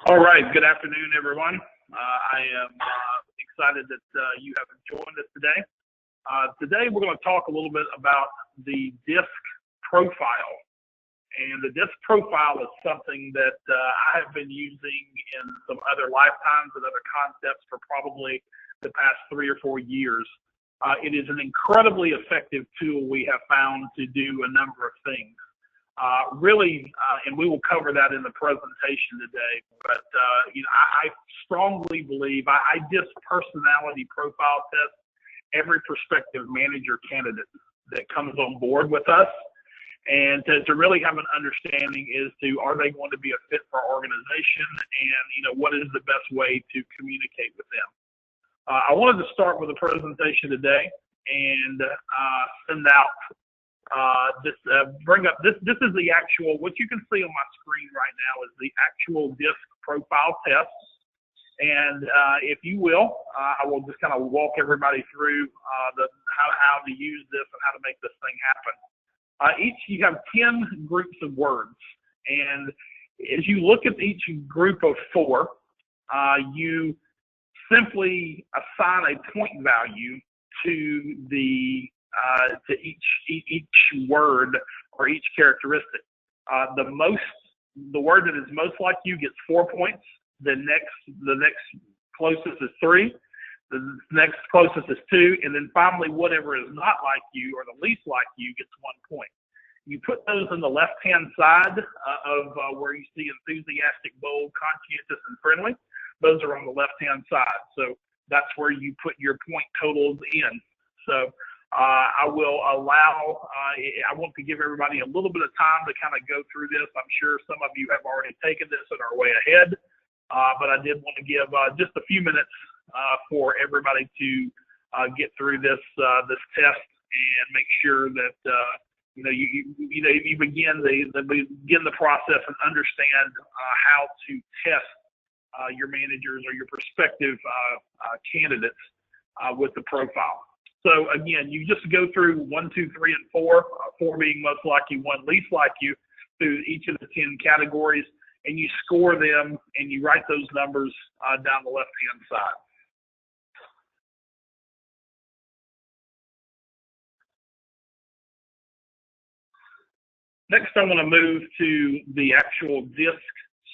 All right. Good afternoon, everyone. I am excited that you have joined us today. Today, we're going to talk a little bit about the DISC profile. And the DISC profile is something that I have been using in some other lifetimes and other concepts for probably the past 3 or 4 years. It is an incredibly effective tool we have found to do a number of things. And we will cover that in the presentation today, but I strongly believe I DISC personality profile test every prospective manager candidate that comes on board with us, and to really have an understanding as to, are they going to be a fit for our organization, and what is the best way to communicate with them. I wanted to start with a presentation today and send out this is the actual, what you can see on my screen right now is the actual DISC profile test. And if you will, I will just kind of walk everybody through how to use this and how to make this thing happen. You have 10 groups of words, and as you look at each group of 4, you simply assign a point value to each word or each characteristic. The word that is most like you gets 4 points. The next closest is 3. The next closest is 2, and then finally, whatever is not like you or the least like you gets 1 point. You put those on the left-hand side of where you see enthusiastic, bold, conscientious, and friendly. Those are on the left-hand side. So that's where you put your point totals in. So I will allow, I want to give everybody a little bit of time to kind of go through this. I'm sure some of you have already taken this and are way ahead, but I did want to give just a few minutes for everybody to get through this test and make sure that you begin the process and understand how to test your managers or your prospective candidates with the profile. So again, you just go through 1, 2, 3, and 4, 4 being most like you, 1 least like you, through each of the 10 categories, and you score them and you write those numbers down the left-hand side. Next, I want to move to the actual DISC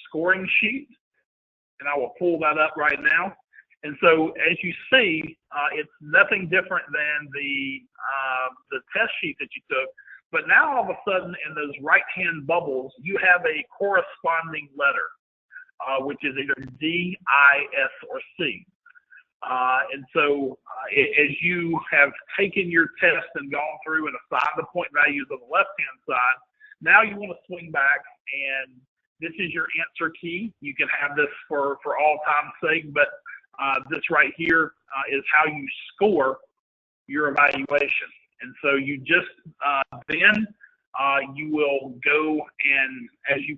scoring sheet, and I will pull that up right now. And so, as you see, it's nothing different than the test sheet that you took. But now, all of a sudden, in those right-hand bubbles, you have a corresponding letter, which is either D, I, S, or C. And so, as you have taken your test and gone through and assigned the point values on the left-hand side, now you want to swing back, and this is your answer key. You can have this for all time's sake, but this right here is how you score your evaluation. And so you just then you will go, and as you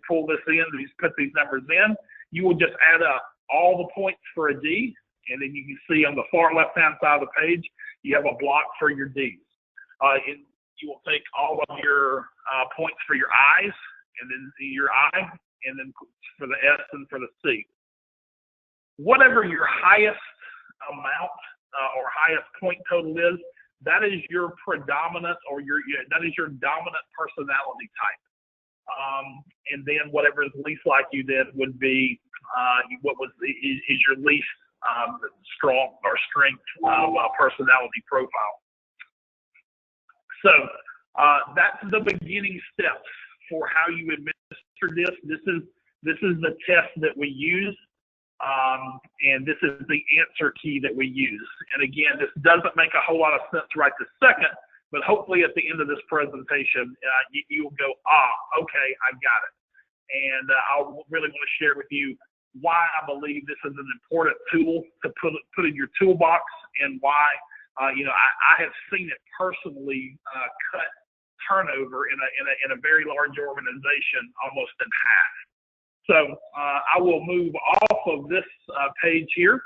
pull this in, you put these numbers in, you will just add up all the points for a D, and then you can see on the far left-hand side of the page, you have a block for your Ds. And you will take all of your points for your I's, and then your I, and then for the S and for the C. Whatever your highest amount or highest point total is, that is your predominant or that is your dominant personality type. And then whatever is least like you then would be is your least strong or strength personality profile. So that's the beginning steps for how you administer this. This is the test that we use. And this is the answer key that we use. And again, this doesn't make a whole lot of sense right this second, but hopefully at the end of this presentation, you'll go, okay, I got it. And I really want to share with you why I believe this is an important tool to put in your toolbox, and why, I have seen it personally cut turnover in a very large organization almost in half. So I will move off of this page here,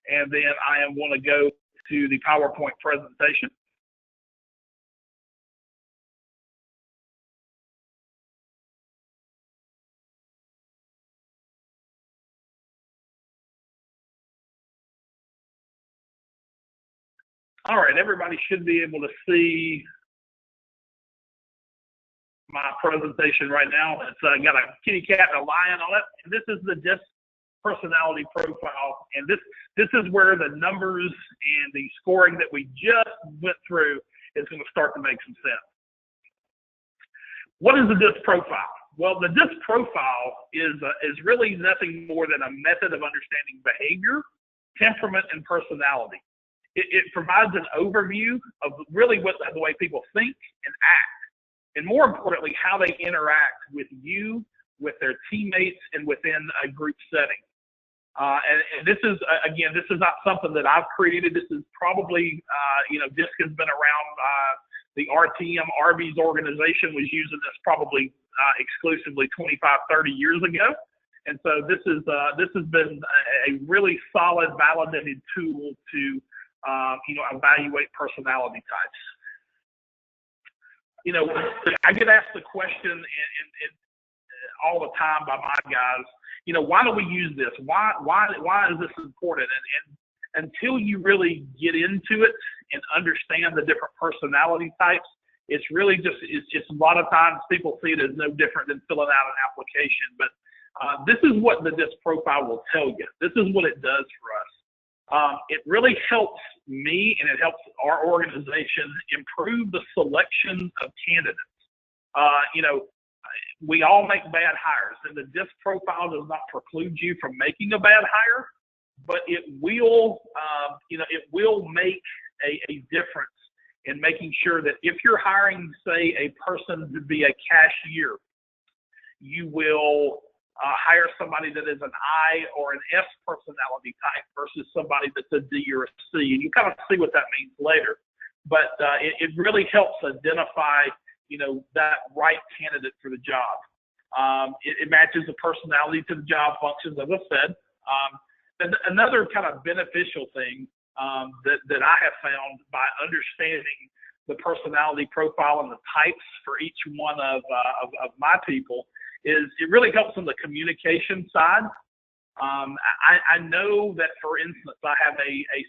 and then I am going to go to the PowerPoint presentation. All right, everybody should be able to see my presentation right now. It's got a kitty cat and a lion on it. And this is the DISC personality profile. And this is where the numbers and the scoring that we just went through is going to start to make some sense. What is the DISC profile? Well, the DISC profile is really nothing more than a method of understanding behavior, temperament, and personality. It provides an overview of really the way people think and act, and more importantly, how they interact with you, with their teammates, and within a group setting. And this is, again, this is not something that I've created. This is probably, DISC has been around. The RTM Arby's organization was using this probably exclusively 25, 30 years ago. And so this has been a really solid, validated tool to evaluate personality types. I get asked the question and all the time by my guys, why do we use this? Why is this important? And until you really get into it and understand the different personality types, it's really it's a lot of times people see it as no different than filling out an application. But this is what the DISC profile will tell you. This is what it does for us. It really helps me and it helps our organization improve the selection of candidates. We all make bad hires, and the DISC profile does not preclude you from making a bad hire, but it will, it will make a difference in making sure that if you're hiring, say, a person to be a cashier, you will hire somebody that is an I or an S personality type versus somebody that's a D or a C. And you kind of see what that means later. But it really helps identify, that right candidate for the job. It matches the personality to the job functions, as I said. And another kind of beneficial thing that I have found by understanding the personality profile and the types for each one of my people is it really helps on the communication side. I know that, for instance, I have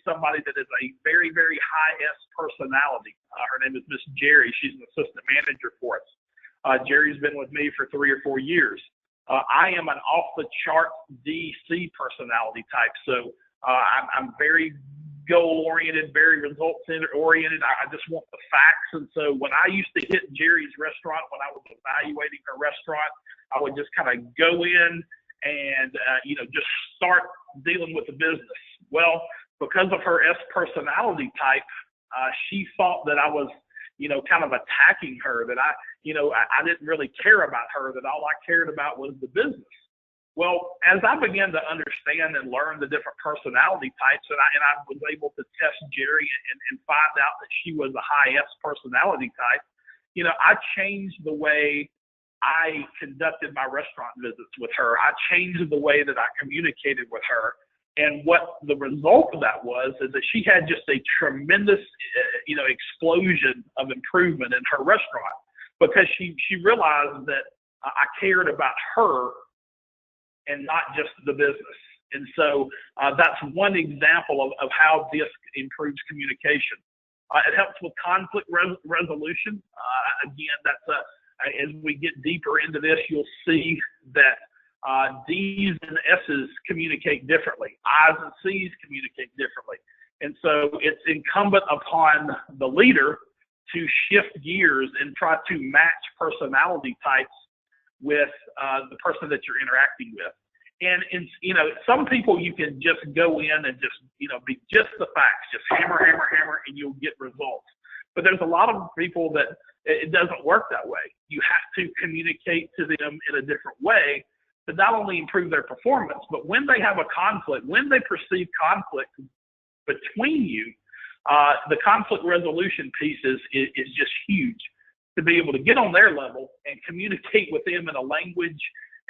somebody that is a very, very high S personality. Her name is Miss Jerry. She's an assistant manager for us. Jerry's been with me for 3 or 4 years. I am an off-the-chart DC personality type. So I'm very goal-oriented, very results-oriented. I just want the facts. And so when I used to hit Jerry's restaurant, when I was evaluating her restaurant, I would just kind of go in and, just start dealing with the business. Well, because of her S personality type, she thought that I was, kind of attacking her, that I didn't really care about her, that all I cared about was the business. Well, as I began to understand and learn the different personality types, and I was able to test Jerry and find out that she was a high S personality type, I changed the way I conducted my restaurant visits with her. I changed the way that I communicated with her. And what the result of that was is that she had just a tremendous, explosion of improvement in her restaurant because she realized that I cared about her and not just the business. And so that's one example of how DISC improves communication. It helps with conflict resolution. Again, that's as we get deeper into this, you'll see that D's and S's communicate differently. I's and C's communicate differently. And so it's incumbent upon the leader to shift gears and try to match personality types with the person that you're interacting with. And some people you can just go in and just, be just the facts, just hammer, hammer, hammer, and you'll get results. But there's a lot of people that it doesn't work that way. You have to communicate to them in a different way to not only improve their performance, but when they have a conflict, when they perceive conflict between you, the conflict resolution piece is just huge. To be able to get on their level and communicate with them in a language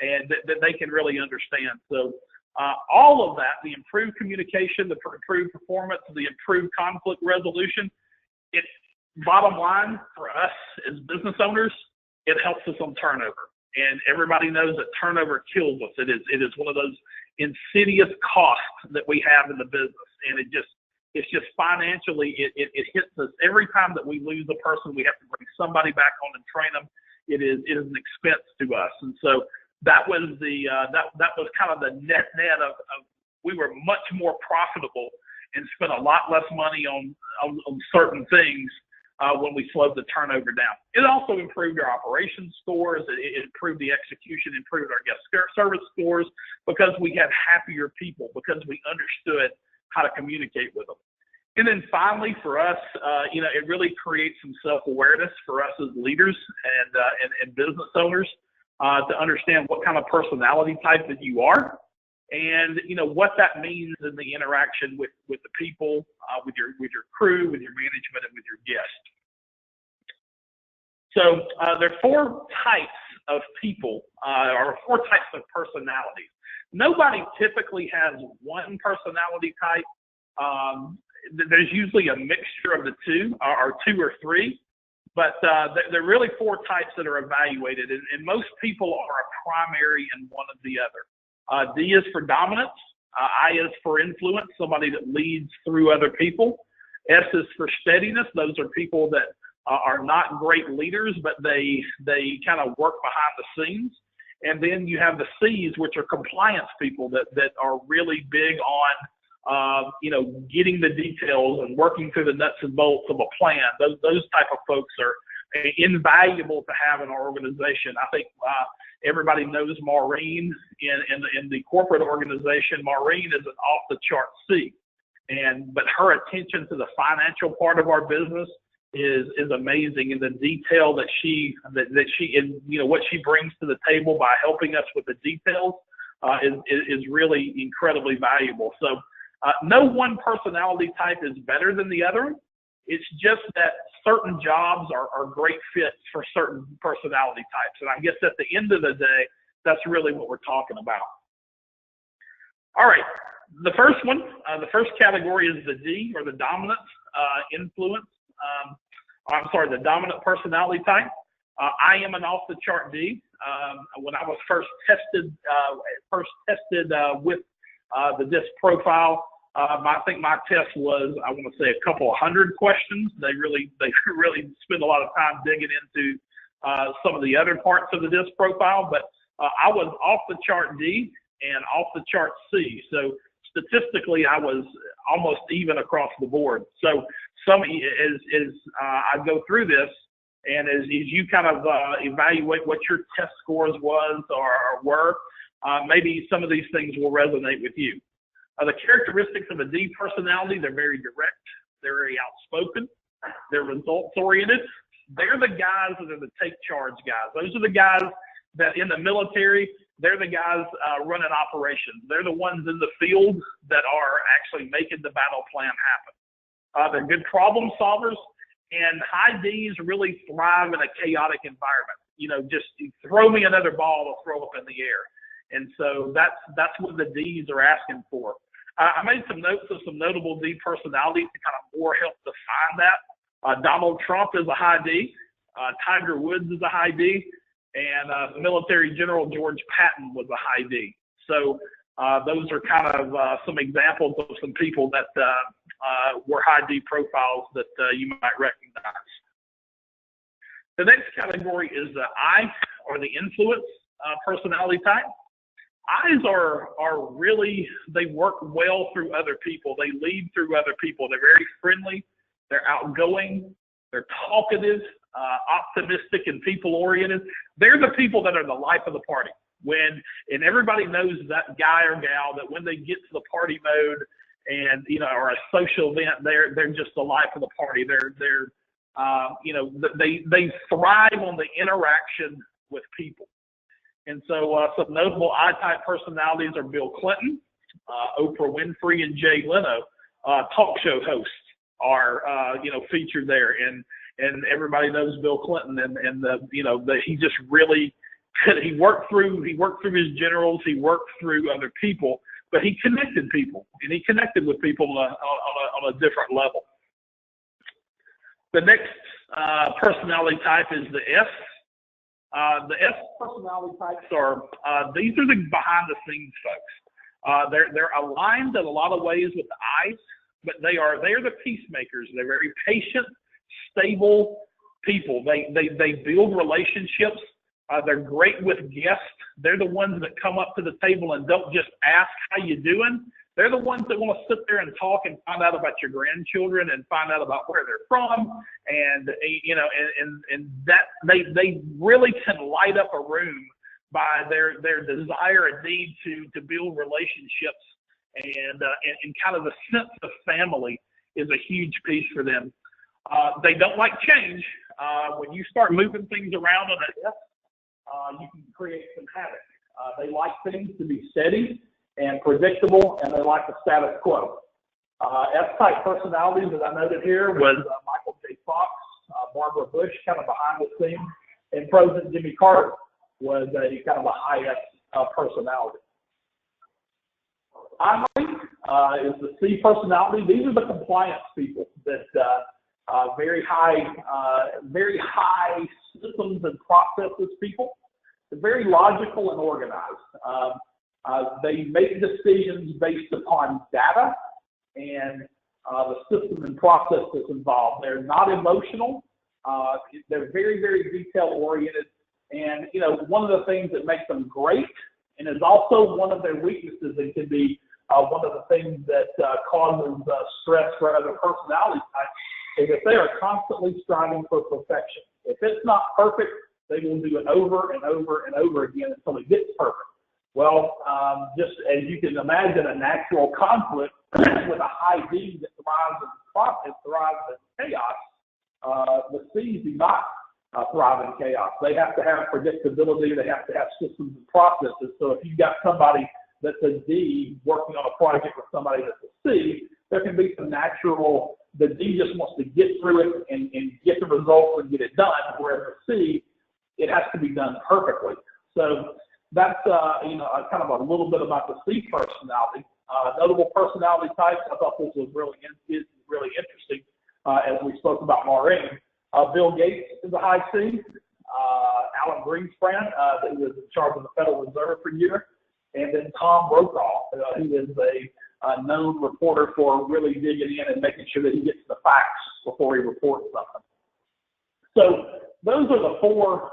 and that they can really understand. So all of that, the improved communication, the improved performance, the improved conflict resolution, it bottom line for us as business owners, it helps us on turnover. And everybody knows that turnover kills us. It is one of those insidious costs that we have in the business. And It's just financially, it hits us every time that we lose a person. We have to bring somebody back on and train them. It is an expense to us, and so that was that was kind of the net of we were much more profitable and spent a lot less money on certain things when we slowed the turnover down. It also improved our operations scores. It improved the execution, improved our guest service scores because we had happier people, because we understood how to communicate with them. And then finally, for us, it really creates some self-awareness for us as leaders and business owners to understand what kind of personality type that you are, and what that means in the interaction with the people, with your crew, with your management, and with your guests. So there are 4 types of people, or 4 types of personalities. Nobody typically has one personality type. There's usually a mixture of the two, or 2 or 3, but there are really 4 types that are evaluated, and most people are a primary in one of the other. D is for dominance. I is for influence, somebody that leads through other people. S is for steadiness. Those are people that are not great leaders, but they kind of work behind the scenes. And then you have the C's, which are compliance people that are really big on, getting the details and working through the nuts and bolts of a plan. Those type of folks are invaluable to have in our organization. I think everybody knows Maureen in the corporate organization. Maureen is an off-the-chart C, but her attention to the financial part of our business is amazing, and the detail that she what she brings to the table by helping us with the details is really incredibly valuable. So no one personality type is better than the other. It's just that certain jobs are great fits for certain personality types, and I guess at the end of the day, that's really what we're talking about. All right, the first one, the first category is the D, or the dominant influence. The dominant personality type. I am an off-the-chart D. When I was first tested with the DISC profile, I think my test was, I want to say, a couple of hundred questions. They really spend a lot of time digging into some of the other parts of the DISC profile, but I was off-the-chart D and off-the-chart C. So statistically, I was almost even across the board. So I go through this, and as you kind of evaluate what your test scores were, maybe some of these things will resonate with you. The characteristics of a D personality: they're very direct, they're very outspoken, they're results oriented. They're the guys that are the take charge guys. Those are the guys that in the military, they're the guys running operations. They're the ones in the field that are actually making the battle plan happen. They're good problem solvers, and high Ds really thrive in a chaotic environment. Just throw me another ball to throw up in the air. And so that's what the Ds are asking for. I made some notes of some notable D personalities to kind of more help define that. Donald Trump is a high D. Tiger Woods is a high D. And military general George Patton was a high D. So those are kind of some examples of some people that were high D profiles that you might recognize. The next category is the I, or the influence personality type. I's are really, they work well through other people. They lead through other people. They're very friendly. They're outgoing. They're talkative, optimistic, and people-oriented. They're the people that are the life of the party. And everybody knows that guy or gal that when they get to the party mode and, or a social event, they're just the life of the party. They thrive on the interaction with people. And so some notable I-type personalities are Bill Clinton, Oprah Winfrey, and Jay Leno. Talk show hosts are, featured there. And everybody knows Bill Clinton, he just really, he worked through his generals, he worked through other people, but he connected people, and he connected with people on a different level. The next personality type is the S. The S personality types these are the behind the scenes folks. They're aligned in a lot of ways with the I's, but they're the peacemakers. They're very patient, stable people. They build relationships. They're great with guests. They're the ones that come up to the table and don't just ask how you doing. They're the ones that want to sit there and talk and find out about your grandchildren and find out about where they're from. And, you know, and that they really can light up a room by their desire and need to build relationships, and kind of the sense of family is a huge piece for them. They don't like change. When you start moving things around on a desk, you can create some havoc. They like things to be steady and predictable, and they like the status quo. F-type personalities, as I noted here, was Michael J. Fox, Barbara Bush, kind of behind the scenes, and President Jimmy Carter was a kind of a high S personality. I is the C personality. These are the compliance people that very high systems and processes people. They're very logical and organized. They make decisions based upon data and the system and process that's involved. They're not emotional. They're very, very detail oriented. And, you know, one of the things that makes them great, and is also one of their weaknesses, and can be one of the things that causes stress for other personality types, is that they are constantly striving for perfection. If it's not perfect, they will do it over and over and over again until it gets perfect. Well, just as you can imagine, a natural conflict with a high D that thrives in chaos, the C's do not thrive in chaos. They have to have predictability. They have to have systems and processes. So if you've got somebody that's a D working on a project with somebody that's a C, there can be some natural, the D just wants to get through it and get the results and get it done, whereas the C, it has to be done perfectly. So that's, you know, kind of a little bit about the C personality. Notable personality types, I thought this was really interesting as we spoke about Maureen. Bill Gates is a high C. Alan Greenspan, who was in charge of the Federal Reserve for years. And then Tom Brokaw, who is a known reporter for really digging in and making sure that he gets the facts before he reports something. So those are the four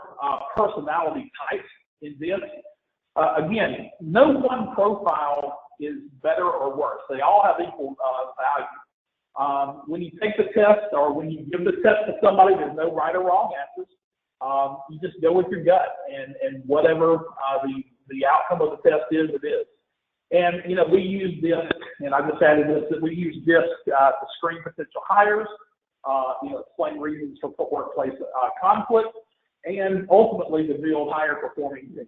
personality types in this. Again, no one profile is better or worse. They all have equal value. When you take the test, or when you give the test to somebody, there's no right or wrong answers. You just go with your gut, and whatever the outcome of the test is, it is. And, you know, we use this, and I just added this, that we use this to screen potential hires, you know, explain reasons for workplace conflict, and ultimately to build higher performing teams.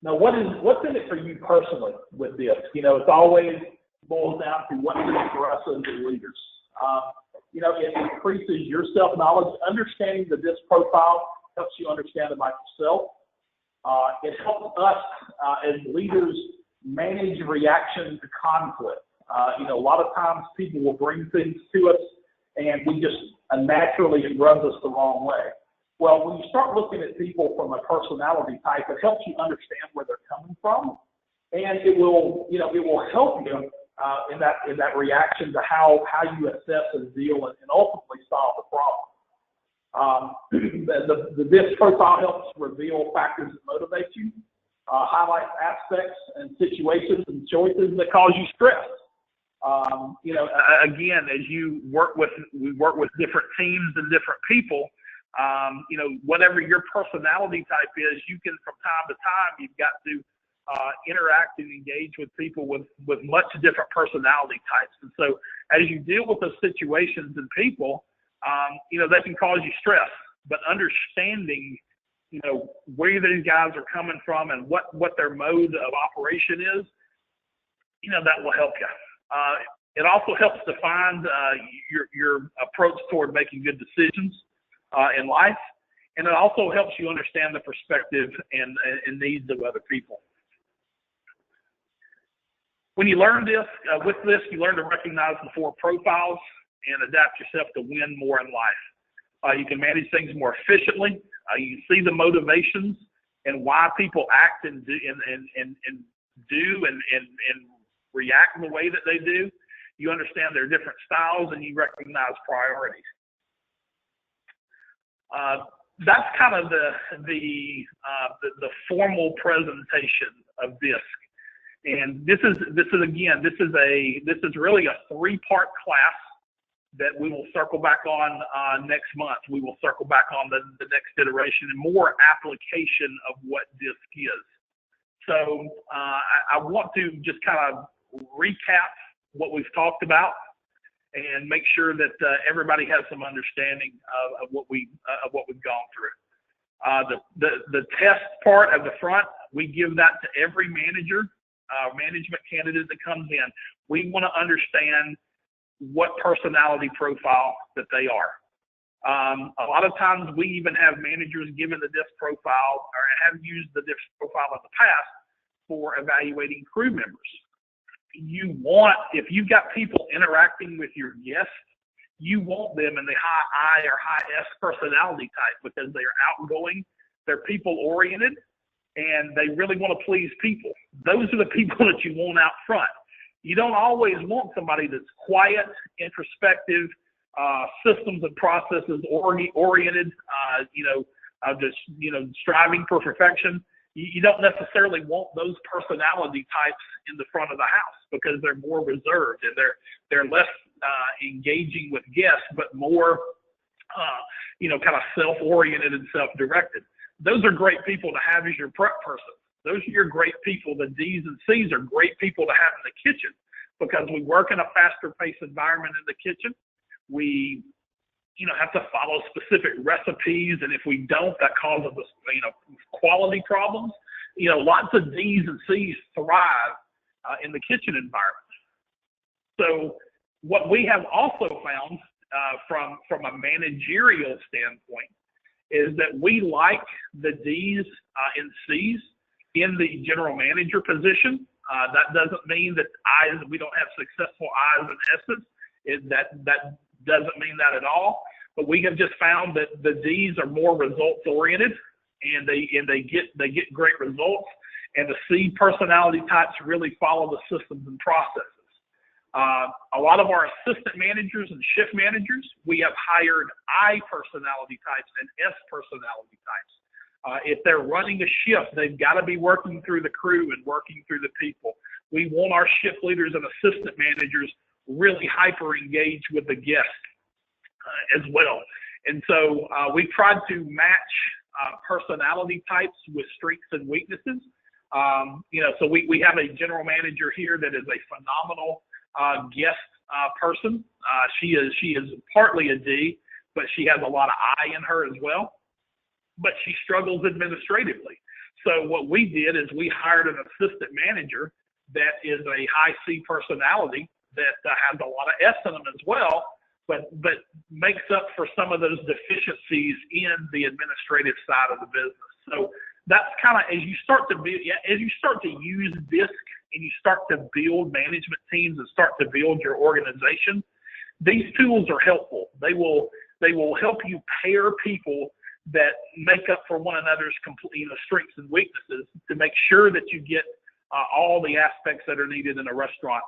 Now, what's in it for you personally with this? You know, it's always boils down to what's in it for us as leaders. You know, it increases your self-knowledge. Understanding the DISC profile helps you understand about yourself. It helps us as leaders manage reaction to conflict. You know, a lot of times people will bring things to us and we just naturally it rubs us the wrong way. Well, when you start looking at people from a personality type, it helps you understand where they're coming from, and it will, you know, it will help you in that reaction to how you assess and deal and ultimately solve the problem. The DISC profile helps reveal factors that motivate you, highlights aspects and situations and choices that cause you stress. You know, again, as we work with different teams and different people, you know, whatever your personality type is, you can, from time to time, you've got to interact and engage with people with much different personality types. And so as you deal with those situations and people, you know, that can cause you stress, but understanding, you know, where these guys are coming from and what their mode of operation is, you know, that will help you. It also helps define your approach toward making good decisions in life, and it also helps you understand the perspective and needs of other people. When you learn this, with this, you learn to recognize the four profiles and adapt yourself to win more in life. You can manage things more efficiently. You see the motivations and why people act and do and react in the way that they do. you understand their different styles, and you recognize priorities. That's kind of the formal presentation of DISC. And this is really a 3-part class that we will circle back on next month. We will circle back on the next iteration and more application of what DISC is. So I want to just kind of recap what we've talked about and make sure that everybody has some understanding of what we've gone through. The test part at the front, we give that to every manager, management candidate that comes in. We want to understand what personality profile that they are. A lot of times we even have managers given the DISC profile or have used the DISC profile in the past for evaluating crew members. If you've got people interacting with your guests, you want them in the high I or high S personality type because they are outgoing, they're people oriented, and they really want to please people. Those are the people that you want out front. You don't always want somebody that's quiet, introspective, systems and processes oriented, striving for perfection. You don't necessarily want those personality types in the front of the house because they're more reserved and they're less engaging with guests, but more, kind of self-oriented and self-directed. Those are great people to have as your prep person. Those are your great people. The D's and C's are great people to have in the kitchen because we work in a faster paced environment in the kitchen. We, have to follow specific recipes. And if we don't, that causes us, quality problems. Lots of D's and C's thrive in the kitchen environment. So what we have also found from a managerial standpoint is that we like the D's and C's in the general manager position. That doesn't mean that we don't have successful I's and S's. That doesn't mean that at all. But we have just found that the D's are more results oriented, and they get great results. And the C personality types really follow the systems and processes. A lot of our assistant managers and shift managers, we have hired I personality types and S personality types. If they're running a shift, they've got to be working through the crew and working through the people. We want our shift leaders and assistant managers really hyper engaged with the guest as well. And so we tried to match personality types with strengths and weaknesses. So we have a general manager here that is a phenomenal guest person. She is partly a D, but she has a lot of I in her as well. But she struggles administratively. So what we did is we hired an assistant manager that is a high C personality that has a lot of S in them as well, but makes up for some of those deficiencies in the administrative side of the business. So that's kind of as you start to use DISC and you start to build management teams and start to build your organization, these tools are helpful. They will help you pair people that make up for one another's strengths and weaknesses to make sure that you get all the aspects that are needed in a restaurant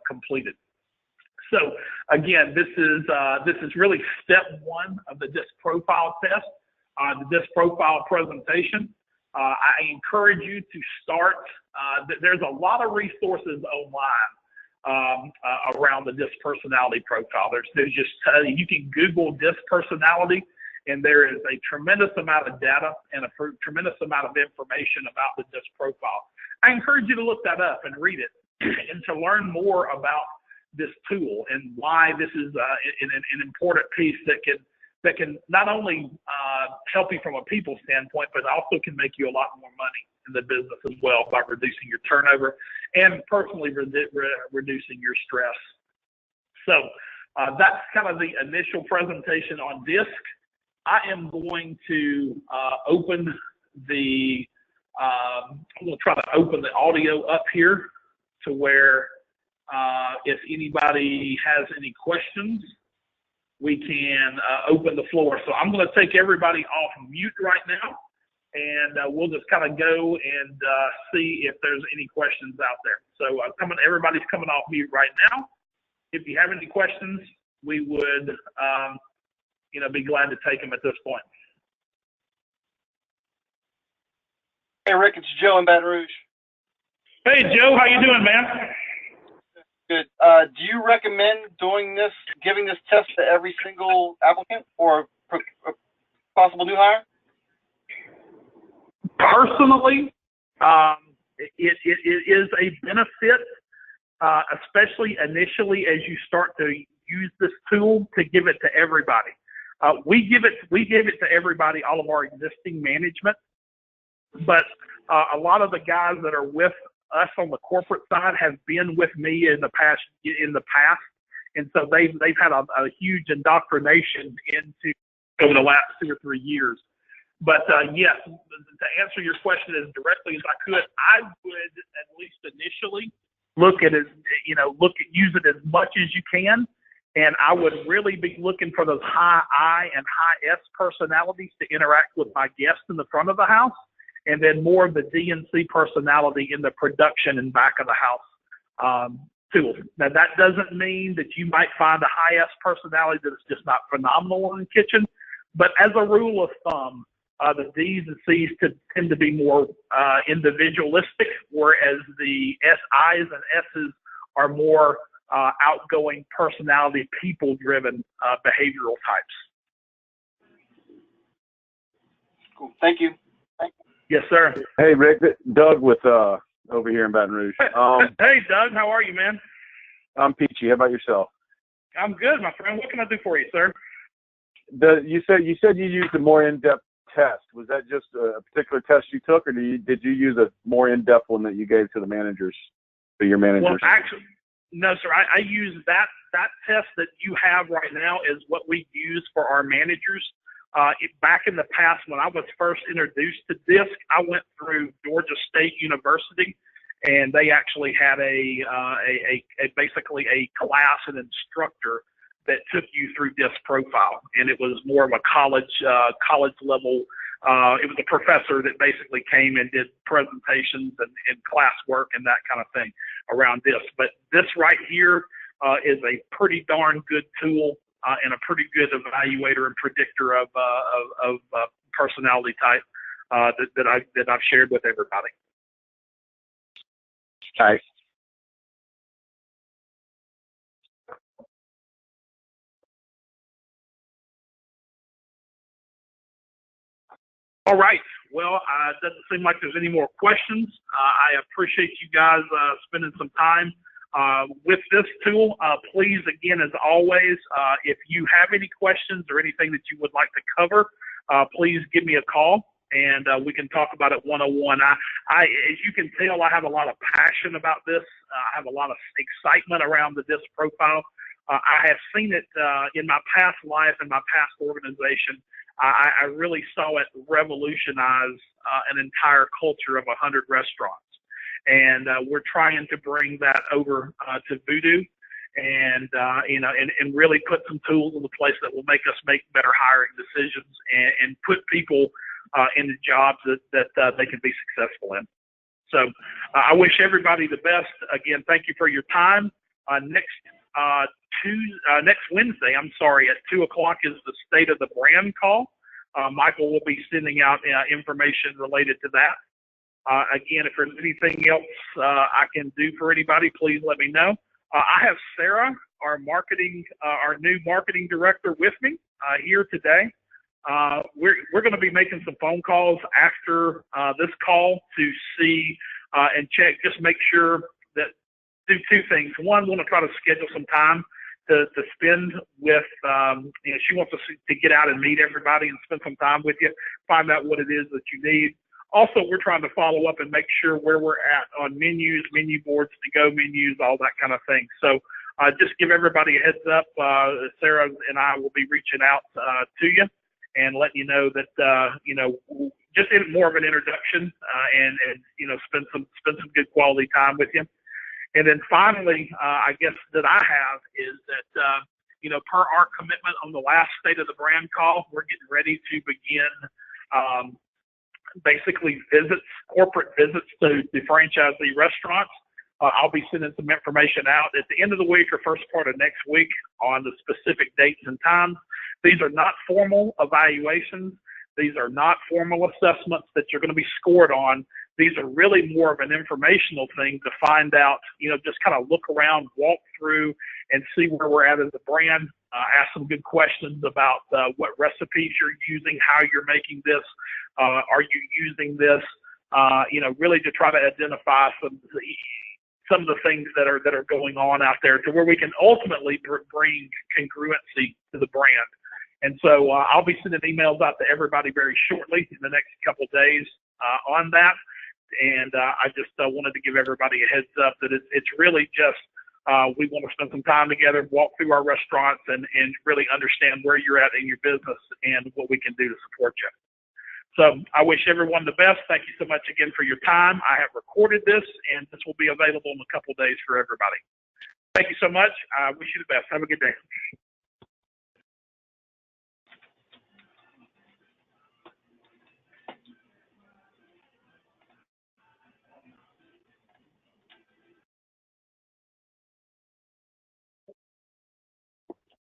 completed. So again, this is really step one of the DISC profile test, the DISC profile presentation. I encourage you to start. There's a lot of resources online around the DISC personality profile. There's just you can Google DISC personality, and there is a tremendous amount of data and a tremendous amount of information about the DISC profile. I encourage you to look that up and read it and to learn more about this tool and why this is an important piece that can not only help you from a people standpoint, but also can make you a lot more money in the business as well by reducing your turnover and personally reducing your stress. So that's kind of the initial presentation on DISC. I am going to open the I'm going to try to open the audio up here to where if anybody has any questions, we can open the floor. So I'm going to take everybody off mute right now, and we'll just kind of go and see if there's any questions out there. So everybody's coming off mute right now. if you have any questions, we would, be glad to take them at this point. Hey, Rick, it's Joe in Baton Rouge. Hey, Joe, how you doing, man? Good. Do you recommend giving this test to every single applicant or possible new hire? Personally, it is a benefit, especially initially as you start to use this tool, to give it to everybody. We give it to everybody, all of our existing management, but a lot of the guys that are with us on the corporate side have been with me in the past, and so they've had a huge indoctrination into over the last 2 or 3 years. But yes, to answer your question as directly as I could, I would at least initially use it as much as you can, and I would really be looking for those high I and high S personalities to interact with my guests in the front of the house, and then more of the D and C personality in the production and back of the house tools. Now, that doesn't mean that you might find a high S personality that is just not phenomenal in the kitchen, but as a rule of thumb, the D's and C's tend to be more individualistic, whereas the I's and S's are more outgoing personality, people-driven behavioral types. Cool. Thank you. Yes, sir. Hey, Rick, Doug with over here in Baton Rouge. Hey, Doug, how are you, man? I'm peachy. How about yourself? I'm good, my friend. What can I do for you, sir? You said you used a more in-depth test. Was that just a particular test you took, or did you use a more in-depth one that you gave to the managers, to your managers? Well, actually, no, sir. I use that test that you have right now is what we use for our managers. Back in the past, when I was first introduced to DISC, I went through Georgia State University, and they actually had basically a class and instructor that took you through DISC profile, and it was more of a college level. It was a professor that basically came and did presentations and class work and that kind of thing around DISC. But this right here is a pretty darn good tool. And a pretty good evaluator and predictor of personality type that I've shared with everybody. Nice. All right. Well, it doesn't seem like there's any more questions. I appreciate you guys spending some time with this tool. Please, again, as always, if you have any questions or anything that you would like to cover, please give me a call and we can talk about it one-on-one. As you can tell, I have a lot of passion about this. I have a lot of excitement around the DISC profile. I have seen it in my past life and my past organization. I really saw it revolutionize an entire culture of 100 restaurants. And we're trying to bring that over to VooDoo, and and really put some tools in place that will make us make better hiring decisions and put people into jobs that they can be successful in. So I wish everybody the best. Again, thank you for your time. Next Wednesday, at 2:00 is the State of the Brand call. Michael will be sending out information related to that. Again, if there's anything else I can do for anybody, please let me know. I have Sarah, our new marketing director, with me here today. We're going to be making some phone calls after this call to see and check, just make sure that do two things. One, want to try to schedule some time to spend with. She wants us to get out and meet everybody and spend some time with you, find out what it is that you need. Also, we're trying to follow up and make sure where we're at on menus, menu boards, to-go menus, all that kind of thing. So just give everybody a heads up. Sarah and I will be reaching out to you and letting you know that, just more of an introduction and spend some good quality time with you. And then finally, I guess that I have is that, per our commitment on the last State of the Brand call, we're getting ready to begin basically corporate visits to the franchisee restaurants. I'll be sending some information out at the end of the week or first part of next week on the specific dates and times. These are not formal evaluations. These are not formal assessments that you're going to be scored on. These are really more of an informational thing to find out, just kind of look around, walk through, and see where we're at as a brand. Ask some good questions about what recipes you're using, how you're making this. Are you using this? Really to try to identify some of the things that are going on out there to where we can ultimately bring congruency to the brand. And so I'll be sending emails out to everybody very shortly in the next couple of days on that. And I just wanted to give everybody a heads up that it's really just we want to spend some time together, walk through our restaurants, and really understand where you're at in your business and what we can do to support you. So I wish everyone the best. Thank you so much again for your time. I have recorded this, and this will be available in a couple of days for everybody. Thank you so much. I wish you the best. Have a good day.